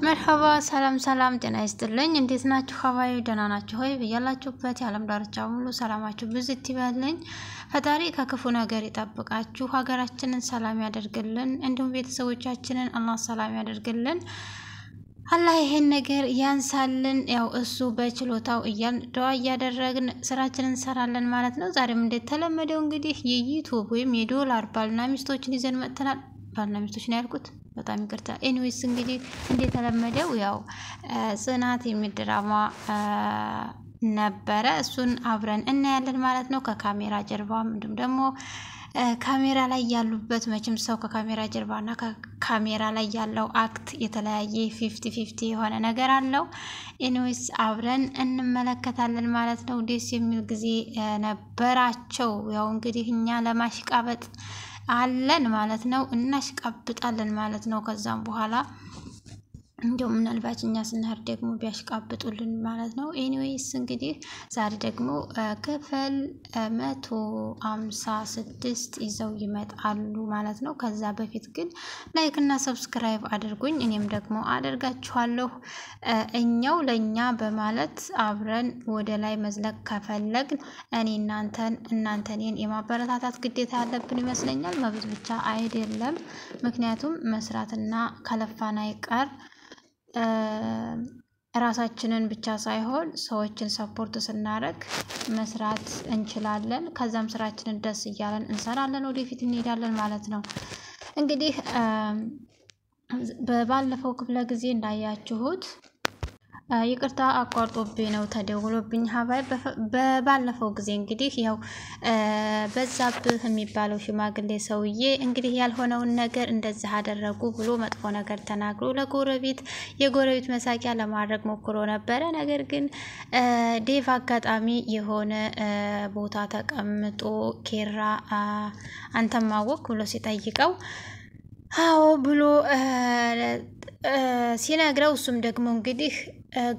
مرحبا سلام سلام ጤና ይስጥልኝ እንዴት ናችሁ ሀባይ ደህና ናችሁ ሆይ በያላችሁበት የዓለም ዳርቻ ሙሉ ሰላማችሁ ብዝት ይበልኝ ፈጣሪ ከክፉ ነገር ይጠብቃችሁ ሀገራችንን ሰላም ያደርግልን እንዲሁም ቤተሰቦቻችንን አላህ ሰላም ያደርግልን አላህ ይሄን ነገር ያንሳልን ያው እሱ በችሎታው ዱዓ ያደረግን ስራችንን እንሰራለን ማለት ነው ዛሬም እንደተለመደው እንግዲህ የዩቲዩብ ወይም የዶላር ባልና ሚስቶችን ይዘን መጥተናል ባልና ሚስቶች ነው ያልኩት በጣም ይቅርታ ኤኒዌይስ እንግዲህ እንደተለመደው ያው ጽናት የሚድራማ ነበረ እሱን አብረን እናያለን ማለት ነው ከካሜራ ጀርባም እንዲሁም ደግሞ ካሜራ ላይ ያሉበት መቼም ሰው ከካሜራ ጀርባና ከካሜራ ላይ ያለው አክት የተለያየ 50-50 የሆነ ነገር አለው ኤኒዌይስ አብረን እንመለከታለን ማለት ነው ደስ የሚል ጊዜ ነበራቸው ያው እንግዲህ እኛ ለማሽቃበጥ አለን ማለት ነው እናሽቃብጣለን ማለት ነው ከዛም በኋላ እንደው ምናልባት እኛ ስንሄድ ደግሞ ቢያሽቃብጡልን ማለት ነው ኤኒዌይስ እንግዲህ ዛሬ ደግሞ ክፍል 156 ይዘው ይመጣሉ ማለት ነው ከዛ በፊት ግን ላይክ እና ሰብስክራይብ አድርጉኝ እኔም ደግሞ አደርጋችኋለሁ እኛው ለኛ በማለት አብረን ወደ ላይ መዝለቅ ከፈለግን እኔ እናንተን የማበረታታት ግዴታ ያለብን ይመስለኛል መብት ብቻ አይደለም ምክንያቱም መስራትና ከለፋና ይቀር ራሳችንን ብቻ ሳይሆን ሰዎችን ሰፖርት ስናደርግ መስራት እንችላለን ከዛም ስራችንን ደስ ይያለን እንሰራለን ወደፊት እንሄዳለን ማለት ነው እንግዲህ በባለፈው ክፍለ ጊዜ እንዳያችሁት ይቅርታ አቋርጦብኝ ነው ተደውሎብኝ ሀባይ በባለፈው ጊዜ እንግዲህ ያው በዛብህ የሚባለው ሽማግሌ ሰውዬ እንግዲህ ያልሆነውን ነገር እንደዚህ አደረጉ ብሎ መጥፎ ነገር ተናግሮ ለጎረቤት የጎረቤት መሳቂያ ለማድረግ ሞክሮ ነበር ነገር ግን ዴቭ አጋጣሚ የሆነ ቦታ ተቀምጦ ኬራ አንተም ማወቅ ብሎ ሲጠይቀው አዎ ብሎ ሲነግረው እሱም ደግሞ እንግዲህ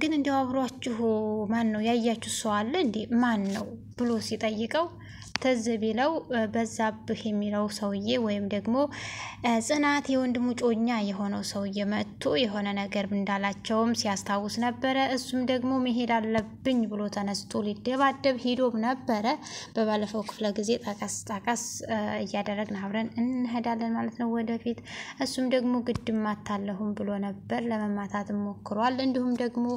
ግን እንደው አብሯችሁ ማን ነው ያያችሁ ሰው አለ እንዴ ማን ነው ብሎ ሲጠይቀው ተዘቢለው በዛብህ የሚለው ሰውዬ ወይም ደግሞ ጽናት የወንድሙ ጮኛ የሆነው ሰውዬ መጥቶ የሆነ ነገር እንዳላቸውም ሲያስታውስ ነበር እሱም ደግሞ መሄድ አለብኝ ብሎ ተነስቶ ሊደባደብ ሄዶም ነበር በባለፈው ክፍለ ጊዜ ታቃስ እያደረግን አብረን እንሄዳለን ማለት ነው ወደፊት እሱም ደግሞ ግድም ማታለሁም ብሎ ነበር ለመማታት ሞክሯል እንዲሁም ደግሞ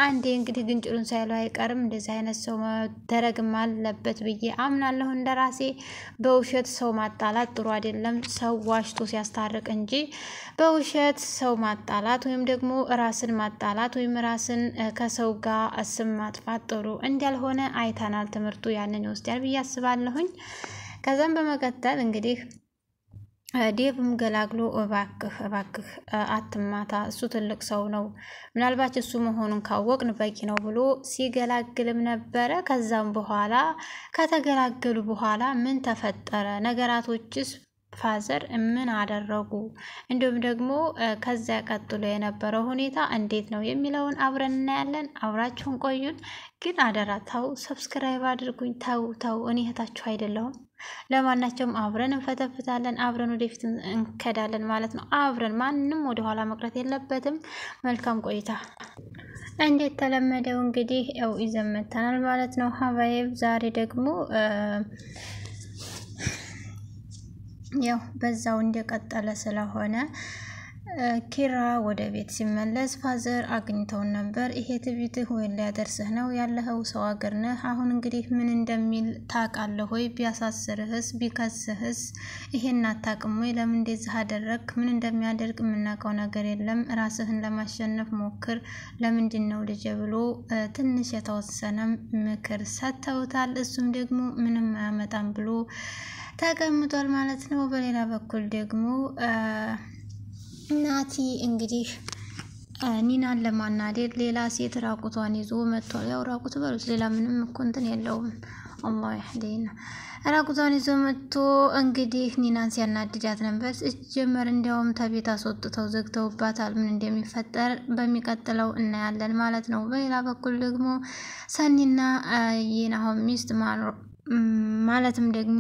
አንዴ እንግዲህ ግንጭሉን ሳይለው አይቀርም እንደዚህ አይነት ሰው መደረግም አለበት ብዬ አምናለሁ እንደራሴ በውሸት ሰው ማጣላት ጥሩ አይደለም ሰው ዋሽቶ ሲያስታርቅ እንጂ በውሸት ሰው ማጣላት ወይም ደግሞ ራስን ማጣላት ወይም ራስን ከሰው ጋር ስም ማጥፋት ጥሩ እንዳልሆነ አይተናል ትምርቱ ያንን ይወስዳል ብዬ አስባለሁኝ ከዛም በመቀጠል እንግዲህ ዴቭም ገላግሎ እባክህ አትማታ እሱ ትልቅ ሰው ነው ምናልባት እሱ መሆኑን ካወቅን በቂ ነው ብሎ ሲገላግልም ነበር ከዛም በኋላ ከተገላገሉ በኋላ ምን ተፈጠረ ነገራቶችስ ፋዘር ምን አደረጉ እንዲሁም ደግሞ ከዛ ቀጥሎ የነበረው ሁኔታ እንዴት ነው የሚለውን አብረን እናያለን አብራችሁን ቆዩን ግን አደራ ታው ሰብስክራይብ አድርጉኝ ታው እኔ እህታችሁ አይደለሁም ለማናቸውም አብረን እንፈተፍታለን አብረን ወደፊት እንከዳለን ማለት ነው አብረን ማንንም ወደ ኋላ መቅረት የለበትም መልካም ቆይታ እንዴት ተለመደው እንግዲህ ያው ይዘመተናል ማለት ነው ሀባይ ዛሬ ደግሞ ያው በዛው እንደቀጠለ ስለሆነ ኪራ ወደ ቤት ሲመለስ ፋዘር አግኝተው ነበር ይሄ ትቢትህ ወይ ሊያደርስህ ነው ያለኸው ሰው ሀገር ነህ አሁን እንግዲህ ምን እንደሚል ታውቃለህ ወይ ቢያሳስርህስ ቢከስህስ ይሄን አታውቅም ወይ ለምን እንደዚህ አደረክ ምን እንደሚያደርግ የምናውቀው ነገር የለም ራስህን ለማሸነፍ ሞክር ለምንድነው ልጅ ብሎ ትንሽ የተወሰነ ምክር ሰጥተውታል እሱም ደግሞ ምንም አያመጣም ብሎ ተቀምጧል ማለት ነው በሌላ በኩል ደግሞ ናቲ እንግዲህ ኒናን ለማናደድ ሌላ ሴት ራቁቷን ይዞ መጥቷል ያው ራቁት በሉት ሌላ ምንም እኮ እንትን የለውም አላህ ይህዲና ራቁቷን ይዞ መጥቶ እንግዲህ ኒናን ሲያናድዳት ነበር ጀመር እንዲያውም ተቤት አስወጥተው ዘግተውባታል ምን እንደሚፈጠር በሚቀጥለው እናያለን ማለት ነው በሌላ በኩል ደግሞ ሰኒና የናሆም ሚስት ማለትም ደግሞ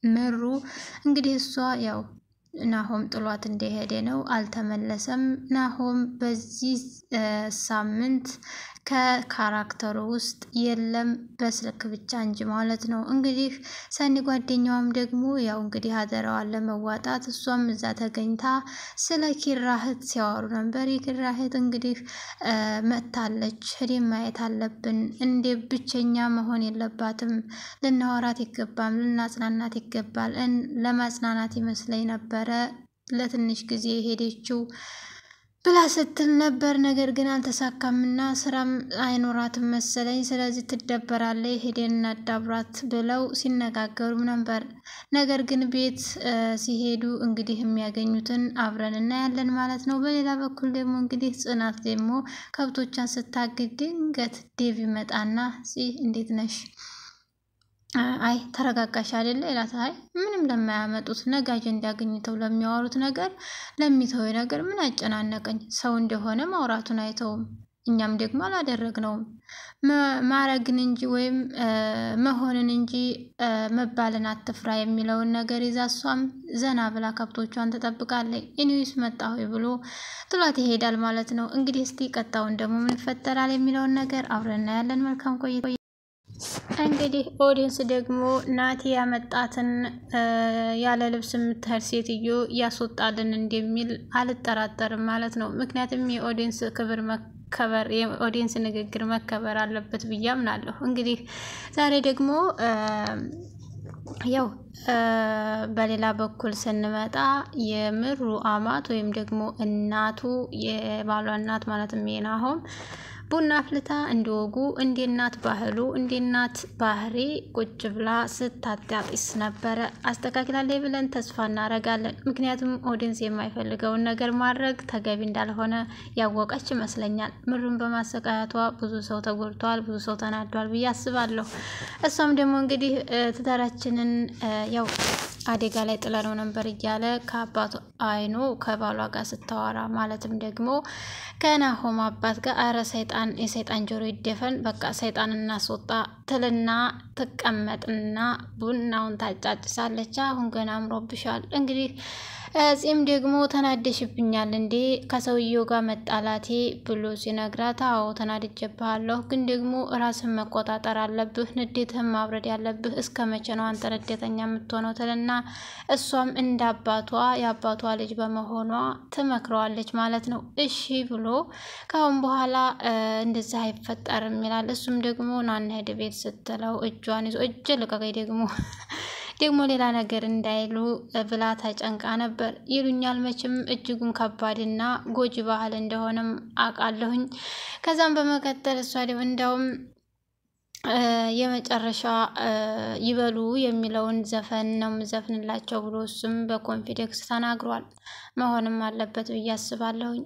ምሩ እንግዲህ እሷ ያው ናሆም ጥሏት እንደሄደ ነው አልተመለሰም ናሆም በዚህ ሳምንት ከካራክተሩ ውስጥ የለም በስልክ ብቻ እንጂ ማለት ነው እንግዲህ ሰኒ ጓደኛዋም ደግሞ ያው እንግዲህ አደረዋን ለመዋጣት እሷም እዛ ተገኝታ ስለ ኪራህት ሲያወሩ ነበር የኪራህት እንግዲህ መታለች ሄደን ማየት አለብን እንደ ብቸኛ መሆን የለባትም ልናወራት ይገባል ልናጽናናት ይገባል ለማጽናናት ይመስለኝ ነበር ለትንሽ ጊዜ ሄደችው ብላ ስትል ነበር ነገር ግን አልተሳካምና ስራም አይኖራትም መሰለኝ ስለዚህ ትደበራለች ሄደን እናዳብራት ብለው ሲነጋገሩ ነበር ነገር ግን ቤት ሲሄዱ እንግዲህ የሚያገኙትን አብረን እናያለን ማለት ነው በሌላ በኩል ደግሞ እንግዲህ ጽናት ደግሞ ከብቶቿን ስታግድ ድንገት ዴቭ ይመጣና እንዴት ነሽ አይ ተረጋጋሽ አይደለ ይላታል ምንም ለማያመጡት ነጋጅ እንዲያገኝተው ለሚያወሩት ነገር ለሚተው ነገር ምን አጨናነቀኝ ሰው እንደሆነ ማውራቱን አይተውም እኛም ደግሞ አላደረግነውም ማረግን እንጂ ወይም መሆንን እንጂ መባልን አትፍራ የሚለውን ነገር ይዛሷም ዘና ብላ ከብቶቿን ተጠብቃለች ኢኒስ መጣው ብሎ ጥላት ይሄዳል ማለት ነው እንግዲህ እስቲ ቀጣውን ደግሞ ምን ይፈጠራል የሚለውን ነገር አብረና ያለን መልካም ቆይታ እንግዲህ ኦዲየንስ ደግሞ ናቲ ያመጣትን ያለ ልብስ የምትሄድ ሴትዮ ያስወጣልን እንደሚል አልጠራጠርም ማለት ነው ምክንያቱም የኦዲየንስ ክብር መከበር የኦዲየንስ ንግግር መከበር አለበት ብዬ አምናለሁ እንግዲህ ዛሬ ደግሞ ያው በሌላ በኩል ስንመጣ የምሩ አማት ወይም ደግሞ እናቱ የባሏ እናት ማለት ነው ቡና ፍልታ እንዲወጉ እንዴናት ባህሉ እንዴናት ባህሪ ቁጭ ብላ ስታጣጥስ ነበር አስተካክላለይ ብለን ተስፋ እናረጋለን ምክንያቱም ኦዲየንስ የማይፈልገውን ነገር ማድረግ ተገቢ እንዳልሆነ ያወቀች ይመስለኛል ምሩን በማሰቃያቷ ብዙ ሰው ተጎድቷል ብዙ ሰው ተናዷል ብዬ አስባለሁ እሷም ደግሞ እንግዲህ ትዳራችንን ያው አደጋ ላይ ጥለነው ነበር እያለ ከአባቱ አይኑ ከባሏ ጋር ስታወራ ማለትም ደግሞ ከናሆም አባት ጋር አረ ሰይጣን የሰይጣን ጆሮ ይደፈን በቃ ሰይጣን እናስወጣ ትልና ተቀመጥና ቡናውን ታጫጭሳለች አሁን ገና አምሮብሻል እንግዲህ እዚህም ደግሞ ተናደሽብኛል እንዴ ከሰውየው ጋር መጣላቴ ብሎ ሲነግራት አዎ ተናድጄብሃለሁ ግን ደግሞ ራስን መቆጣጠር አለብህ ንዴትህን ማብረድ ያለብህ እስከመቼ ነው አንተ ንዴተኛ የምትሆነው ትልና እሷም እንዳባቷ የአባቷ ልጅ በመሆኗ ትመክረዋለች ማለት ነው እሺ ብሎ ካሁን በኋላ እንደዛ አይፈጠርም ይላል እሱም ደግሞ ናና ሄደ ቤት ስትለው እጇን ይዞ እጅ ልቀቀኝ ደግሞ ሌላ ነገር እንዳይሉ ብላ ተጨንቃ ነበር ይሉኛል መቼም እጅጉን ከባድና ጎጂ ባህል እንደሆነም አቃለሁኝ ከዛም በመከተል እሷ ደግሞ እንዳውም የመጨረሻ ይበሉ የሚለውን ዘፈን ነው ዘፈንላቸው ብሎ እሱም በኮንፊደንስ ተናግሯል መሆንም አለበት ብዬ አስባለሁኝ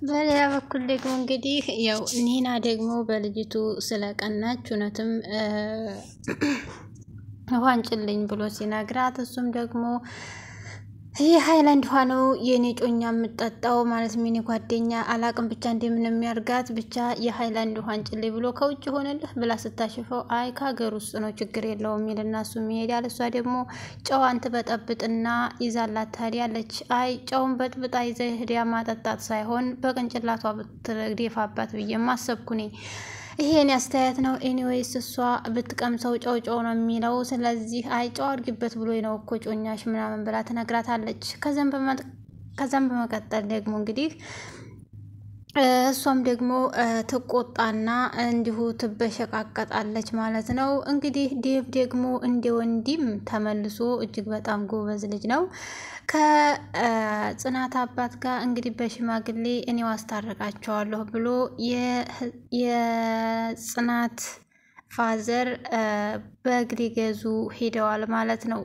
በሌላ በኩል ደግሞ እንግዲህ ያው ኒና ደግሞ በልጅቱ ስለቀናች እውነትም ዋንጭልኝ ብሎ ሲነግራት እሱም ደግሞ ይሄ ሃይላንድ ውሃ ነው የኔ ጮኛ የምጠጣው ማለት ምን ጓደኛ አላቅም ብቻ እንደምን የሚያርጋት ብቻ የሃይላንድ ውሃ አንጭልኝ ብሎ ከውጭ ሆነልህ ብላ ስታሽፈው አይ ከሀገር ውስጥ ነው ችግር የለውም ይልና እሱም ይሄዳል እሷ ደግሞ ጨዋን ትበጠብጥና ይዛላት ታዲያለች አይ ጨውን በጥብጣ ይዘህ ሄዳ ማጠጣት ሳይሆን በቅንጭላቷ ብትደፋባት ብዬ ማሰብኩኝ ይሄን ያስተያየት ነው ኤኒዌይስ እሷ ብትቀምሰው ጨው ነው የሚለው ስለዚህ አይ ጨው አድርጊበት ብሎ ነው እኮ ጮኛሽ ምናምን ብላ ትነግራታለች ከዛም በመቀጠል ደግሞ እንግዲህ እሷም ደግሞ ትቆጣና እንዲሁ ትበሸቃቀጣለች ማለት ነው እንግዲህ ዴቭ ደግሞ እንደ ወንድም ተመልሶ እጅግ በጣም ጎበዝ ልጅ ነው ከጽናት አባት ጋር እንግዲህ በሽማግሌ እኔው አስታርቃቸዋለሁ ብሎ የጽናት ፋዘር በግ ሊገዙ ሄደዋል ማለት ነው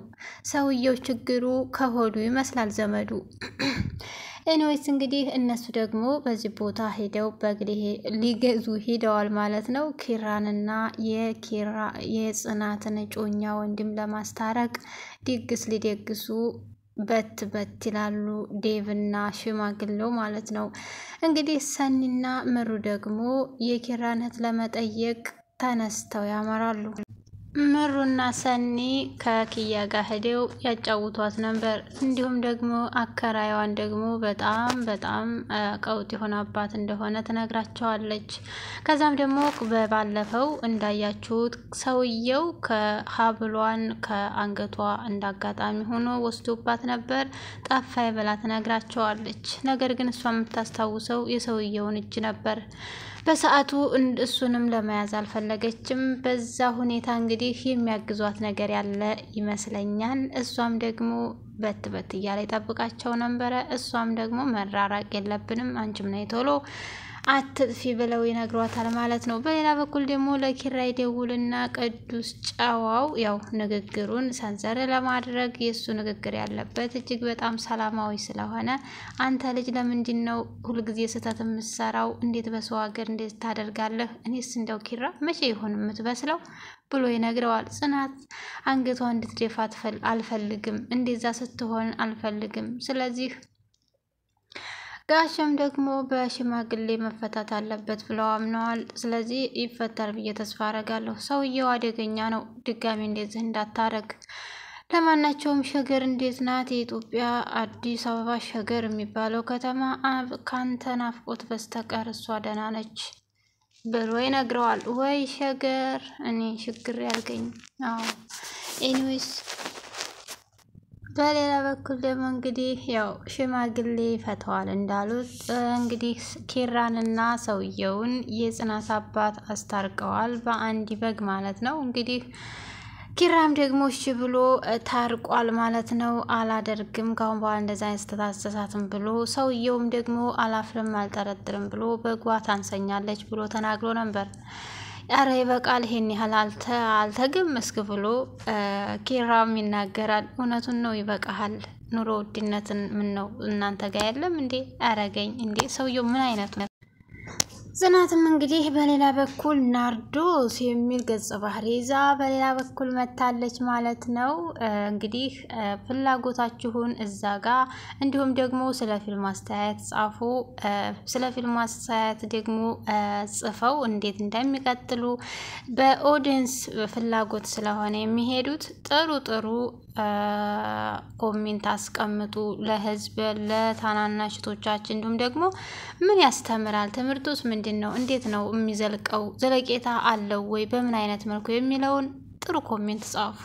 ሰውየው ችግሩ ከሆዱ ይመስላል ዘመዱ ኤኒዌይስ እንግዲህ እነሱ ደግሞ በዚህ ቦታ ሄደው በግ ሊገዙ ሄደዋል ማለት ነው ኪራንና የጽናትን ጮኛ ወንድም ለማስታረቅ ድግስ ሊደግሱ በት ይላሉ ዴቭና ሽማግሌው ማለት ነው እንግዲህ ሰኒና ምሩ ደግሞ የኪራን እህት ለመጠየቅ ተነስተው ያመራሉ ምሩና ሰኒ ከኪያ ጋር ሄደው ያጫውቷት ነበር። እንዲሁም ደግሞ አከራይዋን ደግሞ በጣም ቀውጥ የሆነ አባት እንደሆነ ትነግራቸዋለች። ከዛም ደግሞ በባለፈው እንዳያችሁት ሰውየው ከሀብሏን ከአንገቷ እንዳጋጣሚ ሆኖ ወስዶባት ነበር። ጠፋይ ብላ ትነግራቸዋለች። ነገር ግን እሷ የምታስታውሰው የሰውየውን እጅ ነበር። በሰዓቱ እሱንም ለመያዝ አልፈለገችም። በዛ ሁኔታ እንግዲህ የሚያግዟት ነገር ያለ ይመስለኛል። እሷም ደግሞ በት እያለ ይጠብቃቸው ነበረ። እሷም ደግሞ መራራቅ የለብንም አንቺም ነይ ቶሎ አትጥፊ ብለው ይነግሯታል ማለት ነው። በሌላ በኩል ደግሞ ለኪራይ ደውልና ቅዱስ ጨዋው ያው ንግግሩን ሰንዘር ለማድረግ የሱ ንግግር ያለበት እጅግ በጣም ሰላማዊ ስለሆነ አንተ ልጅ ለምንድን ነው ሁልጊዜ ስህተት የምትሰራው? እንዴት በሰው ሀገር እንዴት ታደርጋለህ? እኔስ እንደው ኪራ መቼ ይሆን የምትበስለው ብሎ ይነግረዋል። ጽናት አንገቷ እንድትደፋ አልፈልግም፣ እንደዛ ስትሆን አልፈልግም። ስለዚህ ጋሸም ደግሞ በሽማግሌ መፈታት አለበት ብለው አምነዋል። ስለዚህ ይፈታል ብዬ ተስፋ አረጋለሁ። ሰውየው አደገኛ ነው፣ ድጋሚ እንደዚህ እንዳታረግ። ለማናቸውም ሸገር እንዴት ናት? የኢትዮጵያ አዲስ አበባ ሸገር የሚባለው ከተማ ካንተ ናፍቆት በስተቀር እሷ ደህና ነች ብሎ ይነግረዋል። ወይ ሸገር እኔ ችግር ያልገኝ። አዎ ኤኒዌይስ በሌላ በኩል ደግሞ እንግዲህ ያው ሽማግሌ ፈተዋል እንዳሉት እንግዲህ ኪራንና ሰውየውን የጽናት አባት አስታርቀዋል በአንድ በግ ማለት ነው። እንግዲህ ኪራም ደግሞ እሺ ብሎ ታርቋል ማለት ነው። አላደርግም ካሁን በኋላ እንደዛ አስተሳሰሳትም ብሎ ሰውየውም ደግሞ አላፍርም አልጠረጥርም ብሎ በጓ ታንሰኛለች ብሎ ተናግሮ ነበር። አረ ይበቃል ይሄን ያህል አልተገመስክ ብሎ ኪራም ይናገራል። እውነቱን ነው ይበቃሃል። ኑሮ ውድነትን ምን ነው እናንተ ጋር የለም እንዴ? አረገኝ እንዴ ሰውየው ምን አይነቱ ነው? ጽናትም እንግዲህ በሌላ በኩል ናርዶስ የሚል ገጸ ባህሪ ይዛ በሌላ በኩል መታለች ማለት ነው። እንግዲህ ፍላጎታችሁን እዛ ጋር እንዲሁም ደግሞ ስለ ፊልም አስተያየት ጻፉ። ስለ ፊልም አስተያየት ደግሞ ጽፈው እንዴት እንደሚቀጥሉ በኦዲየንስ ፍላጎት ስለሆነ የሚሄዱት ጥሩ ኮሜንት አስቀምጡ። ለህዝብ ለታናናሽቶቻችን እንዲሁም ደግሞ ምን ያስተምራል? ትምህርቱስ ምንድነው? እንዴት ነው የሚዘልቀው? ዘለቄታ አለው ወይ? በምን አይነት መልኩ የሚለውን ጥሩ ኮሜንት ጻፉ።